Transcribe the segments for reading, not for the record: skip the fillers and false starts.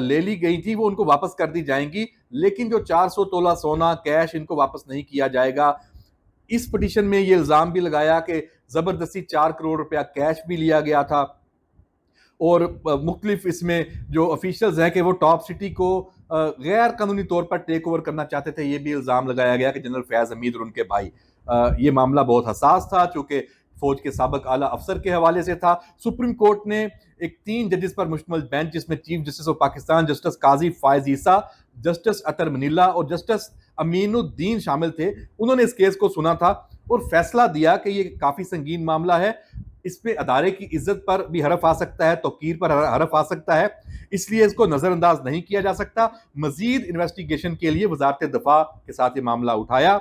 لے لی گئی تھی وہ ان کو واپس کر دی جائیں گی، لیکن جو 400 تولہ سونا کیش ان کو واپس نہیں کیا جائے گا۔ اس پٹیشن میں یہ الزام بھی لگایا کہ زبردستی 4 کروڑ روپیہ کیش بھی لیا گیا تھا، اور مختلف اس میں جو افیشلز ہیں کہ وہ ٹاپ سٹی کو غیر قانونی طور پر ٹیک اوور کرنا چاہتے تھے، یہ بھی الزام لگایا گیا کہ جنرل فیاض حمید اور ان کے بھائی۔ یہ معاملہ بہت حساس تھا چونکہ فوج کے سابق اعلیٰ افسر کے حوالے سے تھا۔ سپریم کورٹ نے ایک 3 ججز پر مشتمل بینچ جس میں chief justice of Pakistan justice Qazi Faez Isa, justice Athar Manila اور جسٹس امین الدین شامل تھے، انہوں نے اس کیس کو سنا تھا اور فیصلہ دیا کہ یہ کافی سنگین معاملہ ہے، اس پہ ادارے کی عزت پر بھی حرف آ سکتا ہے، توقیر پر حرف آ سکتا ہے، اس لیے اس کو نظر انداز نہیں کیا جا سکتا۔ مزید انویسٹیگیشن کے لیے وزارت دفاع کے ساتھ یہ معاملہ اٹھایا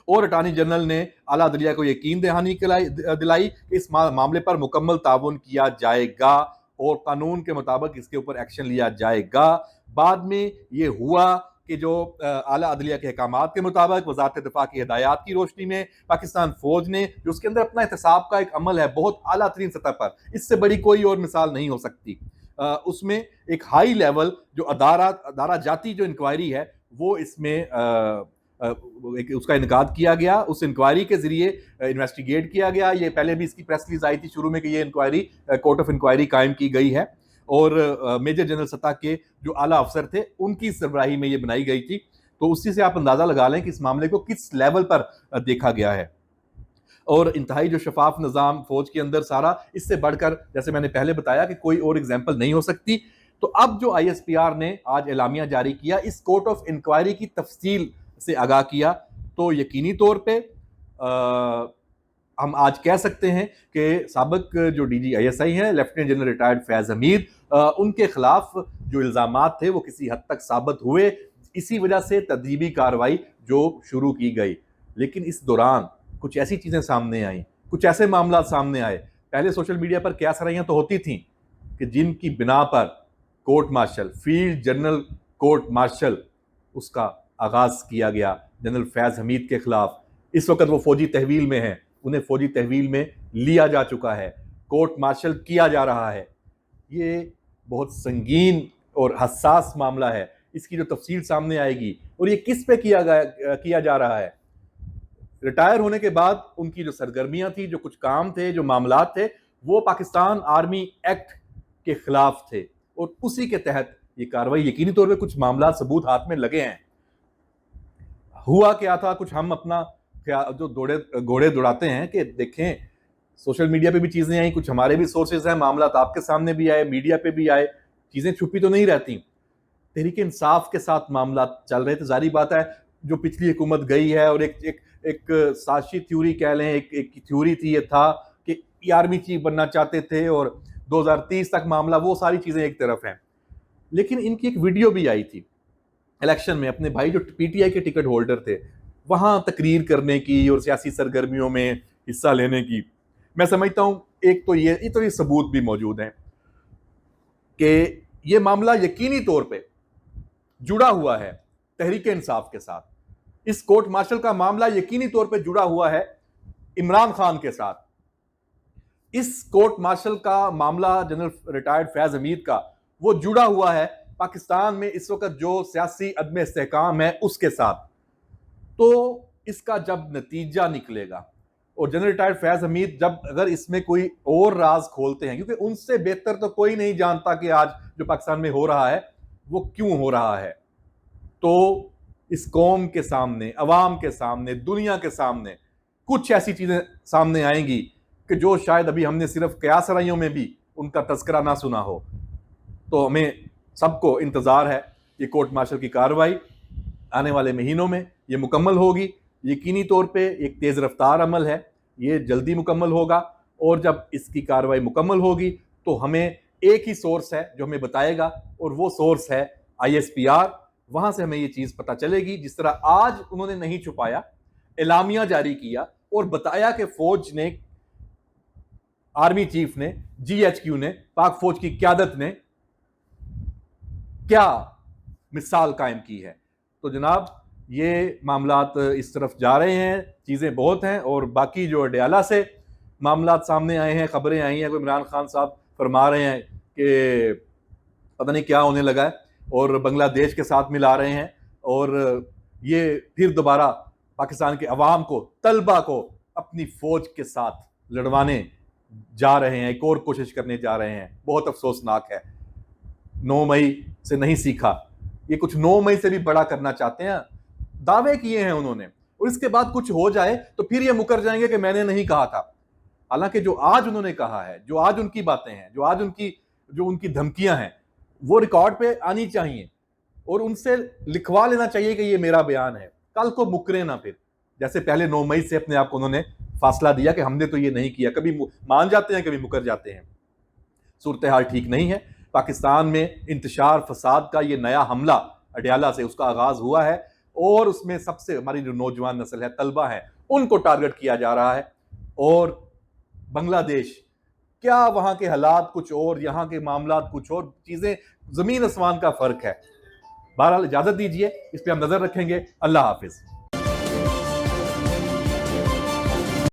اور اٹارنی جنرل نے اعلیٰ عدلیہ کو یقین دہانی دلائی کہ اس معاملے پر مکمل تعاون کیا جائے گا اور قانون کے مطابق اس کے اوپر ایکشن لیا جائے گا۔ بعد میں یہ ہوا کہ جو اعلیٰ عدلیہ کے احکامات کے مطابق وزارت دفاع کی ہدایات کی روشنی میں پاکستان فوج نے جو اس کے اندر اپنا احتساب کا ایک عمل ہے بہت اعلیٰ ترین سطح پر، اس سے بڑی کوئی اور مثال نہیں ہو سکتی، اس میں ایک ہائی لیول جو ادارہ جاتی جو انکوائری ہے وہ اس میں اس کا انعقاد کیا گیا، اس انکوائری کے ذریعے انویسٹیگیٹ کیا گیا۔ یہ پہلے بھی اس کی پریس ریلیز آئی تھی شروع میں کہ یہ انکوائری کورٹ آف انکوائری قائم کی گئی ہے، اور میجر جنرل سطح کے جو اعلیٰ افسر تھے ان کی سربراہی میں یہ بنائی گئی تھی، تو اسی سے آپ اندازہ لگا لیں کہ اس معاملے کو کس لیول پر دیکھا گیا ہے، اور انتہائی جو شفاف نظام فوج کے اندر سارا، اس سے بڑھ کر جیسے میں نے پہلے بتایا کہ کوئی اور ایگزامپل نہیں ہو سکتی۔ تو اب جو آئی ایس پی آر نے آج اعلامیہ جاری کیا، اس کورٹ آف انکوائری کی تفصیل سے آگاہ کیا، تو یقینی طور پہ ہم آج کہہ سکتے ہیں کہ سابق جو D G I S I ہیں لیفٹیننٹ جنرل ریٹائرڈ فیاض حمید، ان کے خلاف جو الزامات تھے وہ کسی حد تک ثابت ہوئے، اسی وجہ سے تدریبی کارروائی جو شروع کی گئی۔ لیکن اس دوران کچھ ایسی چیزیں سامنے آئیں، کچھ ایسے معاملات سامنے آئے، پہلے سوشل میڈیا پر کیا سرائیاں تو ہوتی تھیں کہ جن کی بنا پر court martial, field general court martial, اس کا آغاز کیا گیا جنرل فیاض حمید کے خلاف۔ اس وقت وہ فوجی تحویل میں ہیں، انہیں فوجی تحویل میں لیا جا چکا ہے، کورٹ مارشل کیا جا رہا ہے۔ یہ بہت سنگین اور حساس معاملہ ہے، اس کی جو تفصیل سامنے آئے گی، اور یہ کس پہ کیا جا رہا ہے۔ ریٹائر ہونے کے بعد ان کی جو سرگرمیاں تھیں، جو کچھ کام تھے، جو معاملات تھے، وہ پاکستان آرمی ایکٹ کے خلاف تھے، اور اسی کے تحت یہ کارروائی یقینی طور پہ کچھ معاملات ثبوت ہاتھ میں لگے ہیں۔ ہوا کیا تھا، کچھ ہم اپنا جو گھوڑے دوڑاتے ہیں کہ دیکھیں سوشل میڈیا پہ بھی چیزیں آئیں، کچھ ہمارے بھی سورسز ہیں، معاملات آپ کے سامنے بھی آئے، میڈیا پہ بھی آئے، چیزیں چھپی تو نہیں رہتی۔ تحریک انصاف کے ساتھ معاملات چل رہے تھے، ظاہری بات ہے جو پچھلی حکومت گئی ہے، اور ایک سازشی تھیوری کہہ لیں، ایک تھیوری تھی، یہ تھا کہ آرمی چیف بننا چاہتے تھے اور 2030 تک معاملہ، وہ ساری چیزیں ایک طرف ہیں۔ لیکن ان کی ایک ویڈیو بھی آئی تھی الیکشن میں، اپنے بھائی جو پی ٹی آئی کے ٹکٹ ہولڈر تھے وہاں تقریر کرنے کی اور سیاسی سرگرمیوں میں حصہ لینے کی۔ میں سمجھتا ہوں ایک تو یہ ثبوت بھی موجود ہیں کہ یہ معاملہ یقینی طور پہ جڑا ہوا ہے تحریک انصاف کے ساتھ، اس کورٹ مارشل کا معاملہ یقینی طور پہ جڑا ہوا ہے عمران خان کے ساتھ، اس کورٹ مارشل کا معاملہ جنرل ریٹائرڈ فیاض حمید کا وہ جڑا ہوا ہے پاکستان میں اس وقت جو سیاسی عدم استحکام ہے اس کے ساتھ۔ تو اس کا جب نتیجہ نکلے گا، اور جنرل ریٹائرڈ فیاض حمید جب اگر اس میں کوئی اور راز کھولتے ہیں، کیونکہ ان سے بہتر تو کوئی نہیں جانتا کہ آج جو پاکستان میں ہو رہا ہے وہ کیوں ہو رہا ہے، تو اس قوم کے سامنے، عوام کے سامنے، دنیا کے سامنے کچھ ایسی چیزیں سامنے آئیں گی کہ جو شاید ابھی ہم نے صرف قیاس رائیوں میں بھی ان کا تذکرہ نہ سنا ہو۔ تو ہمیں سب کو انتظار ہے یہ کورٹ مارشل کی کارروائی آنے والے مہینوں میں یہ مکمل ہوگی، یقینی طور پہ ایک تیز رفتار عمل ہے، یہ جلدی مکمل ہوگا، اور جب اس کی کارروائی مکمل ہوگی تو ہمیں ایک ہی سورس ہے جو ہمیں بتائے گا، اور وہ سورس ہے آئی ایس پی آر۔ وہاں سے ہمیں یہ چیز پتہ چلے گی، جس طرح آج انہوں نے نہیں چھپایا، اعلامیہ جاری کیا اور بتایا کہ فوج نے، آرمی چیف نے، جی ایچ کیو نے، پاک فوج کی قیادت نے کیا مثال قائم کی ہے۔ تو جناب یہ معاملات اس طرف جا رہے ہیں، چیزیں بہت ہیں، اور باقی جو اڈیالہ سے معاملات سامنے آئے ہیں، خبریں آئی ہیں کہ عمران خان صاحب فرما رہے ہیں کہ پتہ نہیں کیا ہونے لگا ہے، اور بنگلہ دیش کے ساتھ ملا رہے ہیں، اور یہ پھر دوبارہ پاکستان کے عوام کو، طلبہ کو اپنی فوج کے ساتھ لڑوانے جا رہے ہیں، ایک اور کوشش کرنے جا رہے ہیں۔ بہت افسوسناک ہے۔ 9 مئی سے نہیں سیکھا، یہ کچھ 9 مئی سے بھی بڑا کرنا چاہتے ہیں، دعوے کیے ہیں انہوں نے، اور اس کے بعد کچھ ہو جائے تو پھر یہ مکر جائیں گے کہ میں نے نہیں کہا تھا۔ حالانکہ جو آج انہوں نے کہا ہے، جو آج ان کی باتیں ہیں، جو آج ان کی دھمکیاں ہیں، وہ ریکارڈ پہ آنی چاہیے، اور ان سے لکھوا لینا چاہیے کہ یہ میرا بیان ہے۔ کل کو مکرے نہ پھر، جیسے پہلے 9 مئی سے اپنے آپ کو انہوں نے فاصلہ دیا کہ ہم نے تو یہ نہیں کیا، کبھی مان جاتے ہیں، کبھی مکر جاتے ہیں۔ صورتحال ٹھیک نہیں ہے۔ پاکستان میں انتشار فساد کا یہ نیا حملہ اڈیالہ سے اس کا آغاز ہوا ہے، اور اس میں سب سے ہماری جو نوجوان نسل ہے، طلبہ ہیں، ان کو ٹارگٹ کیا جا رہا ہے۔ اور بنگلہ دیش، کیا وہاں کے حالات کچھ اور، یہاں کے معاملات کچھ اور، چیزیں زمین آسمان کا فرق ہے۔ بہرحال اجازت دیجیے، اس پہ ہم نظر رکھیں گے۔ اللہ حافظ۔